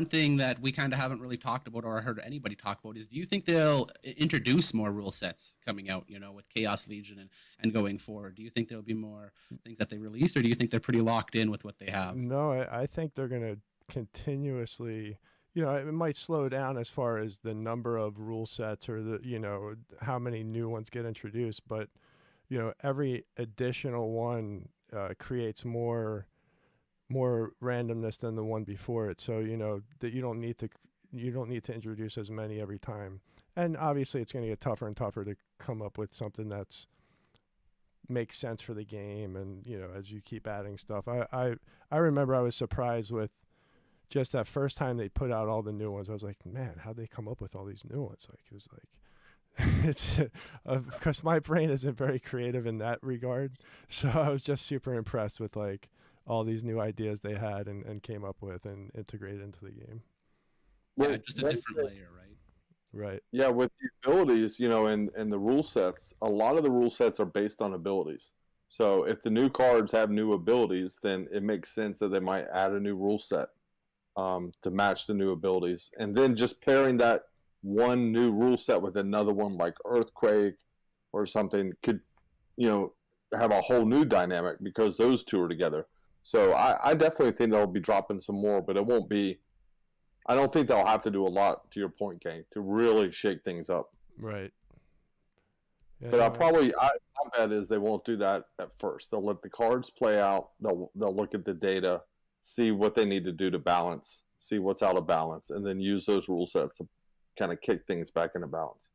thing that we kind of haven't really talked about or heard anybody talk about is, do you think they'll introduce more rule sets coming out, with Chaos Legion and going forward? Do you think there'll be more things that they release, or do you think they're pretty locked in with what they have? No, I think they're going to continuously, it might slow down as far as the number of rule sets or how many new ones get introduced, but, every additional one creates more randomness than the one before it. So, that you don't need to introduce as many every time. And obviously it's going to get tougher and tougher to come up with something that's makes sense for the game. And, as you keep adding stuff, I remember I was surprised with just that first time they put out all the new ones. I was like, man, how'd they come up with all these new ones? Like, it was like, it's because my brain isn't very creative in that regard. So I was just super impressed with like all these new ideas they had and came up with and integrated into the game. Yeah, just a different layer, right? Right. Yeah, with the abilities, and the rule sets, a lot of the rule sets are based on abilities. So if the new cards have new abilities, then it makes sense that they might add a new rule set to match the new abilities. And then just pairing that one new rule set with another one like Earthquake or something could, have a whole new dynamic because those two are together. So I definitely think they'll be dropping some more, but it won't be. I don't think they'll have to do a lot, to your point, Gank, to really shake things up. Right. Yeah, But no, my bet is they won't do that at first. They'll let the cards play out. They'll look at the data, see what they need to do to balance, see what's out of balance, and then use those rule sets to kind of kick things back into balance.